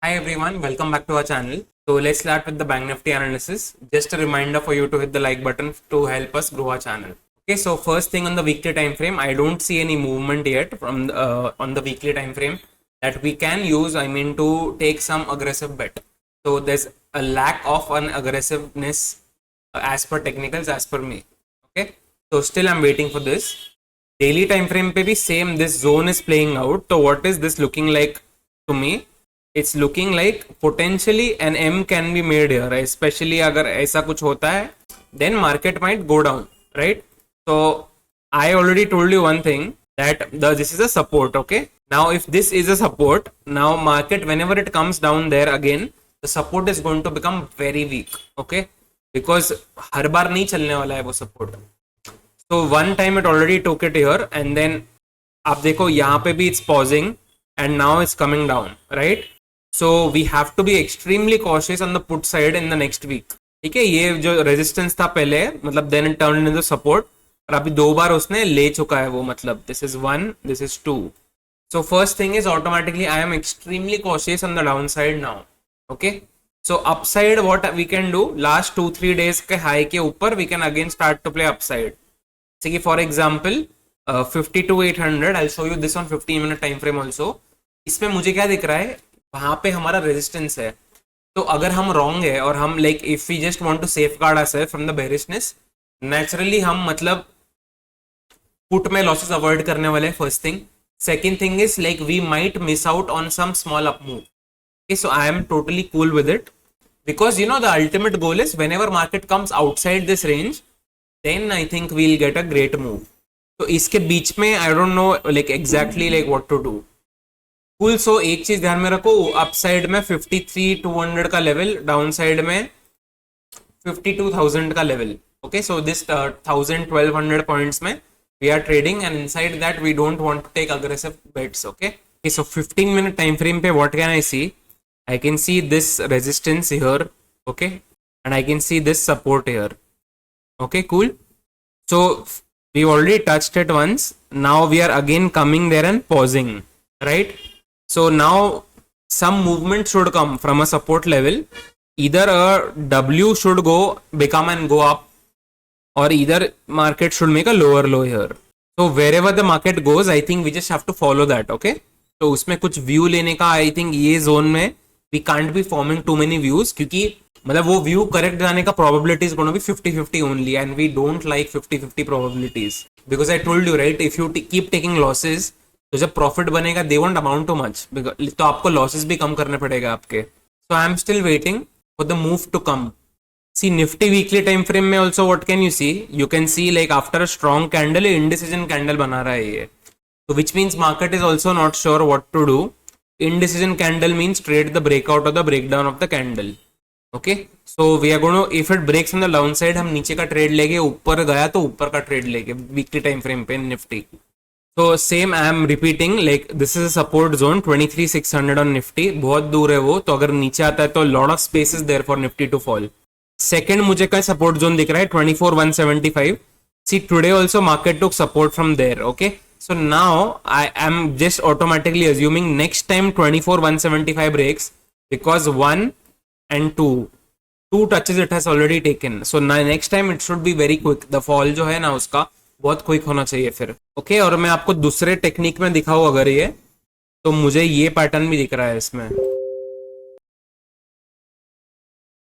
Hi everyone, welcome back to our channel. So let's start with the Bank Nifty analysis. Just a reminder for you to hit the like button to help us grow our channel. Okay, so first thing on the weekly time frame, I don't see any movement yet from on the weekly time frame that we can use. To take some aggressive bet. So there's a lack of an aggressiveness as per technicals, as per me. Okay, so still I'm waiting for this. Daily time frame पे भी same. This zone is playing out. So what is this looking like to me? It's looking like potentially an M can be made here, especially अगर ऐसा कुछ होता है then market might go down, right? So I already told you one thing, that this is a support. Okay, now if this is a support, now market whenever it comes down there again, the support is going to become very weak. Okay, because हर बार नहीं चलने वाला है वो support. So one time it already took it here, and then आप देखो यहाँ पे भी it's pausing and now it's coming down, right? So we have to be extremely cautious on the put side in the next week. ठीक है, ये जो resistance था पहले, मतलब then it turned into support, और अभी दो बार उसने ले चुका है वो, मतलब this is one, this is two. So first thing is automatically I am extremely cautious on the downside now. Okay, so upside what we can do, last 2-3 days के high के ऊपर we can again start to play upside. जैसे कि for example 52,800, I show you this on 15 minute time frame also. इसमें मुझे क्या दिख रहा है, वहां पे हमारा रेजिस्टेंस है. तो अगर हम रॉन्ग है और हम like if we just want to safeguard ourselves from the bearishness, naturally हम मतलब पुट में लॉसेस अवॉइड करने वाले हैं. First thing. Second thing is like we might miss out on some small up move. Okay, so I am totally cool with it because you know the ultimate goal is whenever market comes outside this range, then I think we'll get a great move. तो इसके बीच में I don't know like exactly like what to do. Cool, so एक चीज ध्यान में रखो, upside में 53,200 का लेवल, डाउन साइड में 52,000 का level. Okay, so this 1,000-1,200 points में we are trading, and inside that we don't want to take aggressive bets. Okay, so 15 minute time frame पे what can I see? I can see this resistance here. Okay, and I can see this support here. Okay, cool. So we already touched it once. Now we are again coming there and pausing, right? So now some movement should come from a support level. Either a W should go become and go up, or either market should make a lower low here. So wherever the market goes, I think we just have to follow that. Okay, तो उसमें कुछ view लेने का, I think ये zone में we can't be forming too many views, क्योंकि मतलब वो व्यू करेक्ट जाने का probability is gonna be 50-50 only, and we don't like 50-50 probabilities, because I told you right, if you keep taking losses, तो जब profit बनेगा they won't amount to much, तो आपको लॉसेज भी कम करने पड़ेगा आपके. So I am still waiting for the move to come. See Nifty weekly time frame में also what can you see? You can see like after a strong candle, indecision candle बना रहा है ये. So which means market is also not sure what to do. Indecision candle means trade the breakout or the breakdown of the candle. Okay, so we are going to, if it breaks on the downside, हम नीचे का trade लेंगे, ऊपर गया तो ऊपर का trade लेंगे weekly time frame पे Nifty. So same I am repeating, like this is a support zone 23,600 on Nifty. बहुत दूर है वो, तो अगर नीचे आता है तो lot of space is there for Nifty to fall. Second मुझे का सपोर्ट जोन दिख रहा है 24,175. See today also market took support from there. Okay, so now I am just automatically assuming next time 24,175 breaks, because 1 and 2 touches it has already taken. So next time it should be very quick. The fall जो है ना उसका बहुत quick होना चाहिए फिर. Okay, और मैं आपको दूसरे टेक्निक में दिखाऊँ अगर ये, तो मुझे ये पैटर्न भी दिख रहा है इसमें.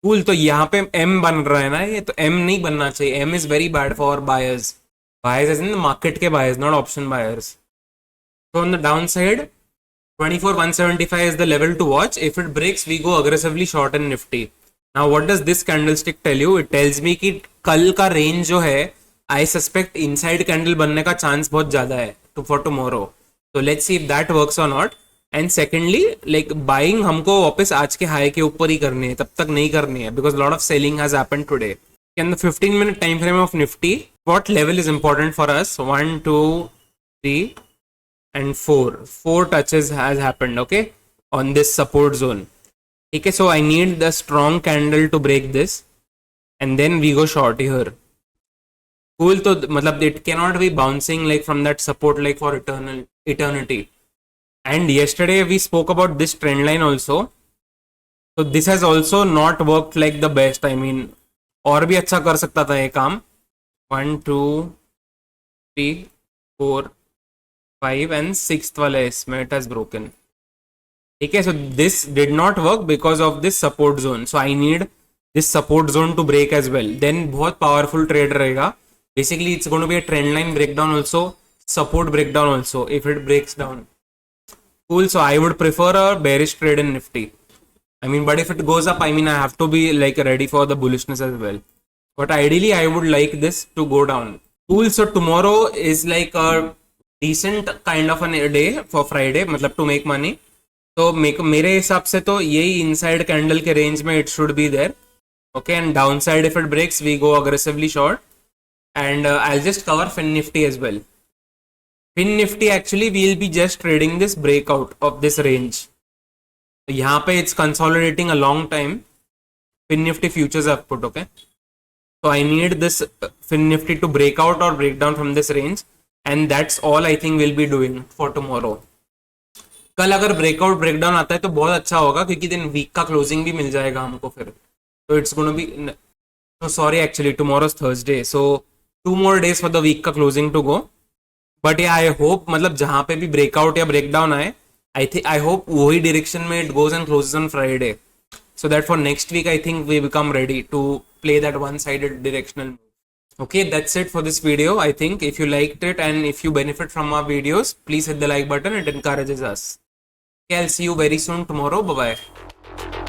कूल, तो यहाँ पे एम बन रहा है ना, ये तो एम नहीं बनना चाहिए. M is very bad for buyers. Buyers as in market के buyers, not option buyers. So on the downside 24,175 is the level to watch. If it breaks we go aggressively short in Nifty. Now what does this candlestick tell you? It tells me कि कल का range जो है, I suspect inside candle बनने का chance बहुत ज्यादा है for tomorrow. So let's see if that works or not. And secondly like buying हमको वापस आज के हाई के ऊपर ही करनी है, तब तक नहीं करनी है, because lot of selling has happened today. In the 15 minute time frame of Nifty, what level is important for us? 1 2 3 and 4 touches has happened. Okay, on this support zone. Okay, so I need the strong candle to break this, and then we go short here. Cool, तो मतलब it cannot be bouncing like from that support like for eternity. And yesterday we spoke about this trend line also. So this has also not worked like the best. I mean, और भी अच्छा कर सकता था ये काम. 1 2 3 4 5 and 6th वाले इसमें it has broken. ठीक है, so this did not work because of this support zone. So I need this support zone to break as well. Then बहुत powerful trade रहेगा. Basically, it's going to be a trend line breakdown also, support breakdown also if it breaks down. Cool. So I would prefer a bearish trade in Nifty. I mean, but if it goes up, I mean, I have to be like ready for the bullishness as well. But ideally, I would like this to go down. Cool. So tomorrow is like a decent kind of a day for Friday, मतलब to make money. तो मेरे हिसाब से तो यही inside candle के range में it should be there. Okay, and down side if it breaks we go aggressively short. And I just cover fin Nifty as well. Fin Nifty actually we will be just trading this breakout of this range. यहाँ पे it's consolidating a long time. Fin Nifty futures have put. Okay, so I need this fin nifty to break out or break down from this range, and that's all I think we'll be doing for tomorrow. कल अगर breakout breakdown आता है तो बहुत अच्छा होगा क्योंकि दिन वीक का क्लोजिंग भी मिल जाएगा हमको फिर. तो it's gonna be, so sorry actually tomorrow is Thursday, so 2 more days for the week का closing to go. But yeah, I hope मतलब जहाँ पे भी ब्रेकआउट या ब्रेकडाउन आए, I hope वही डायरेक्शन में it goes and closes on Friday, so that for next week I think we become ready to play that one-sided directional move. Okay, that's it for this video. I think if you liked it and if you benefit from our videos, please hit the like button. It encourages us. Okay, I'll see you very soon tomorrow. Bye bye.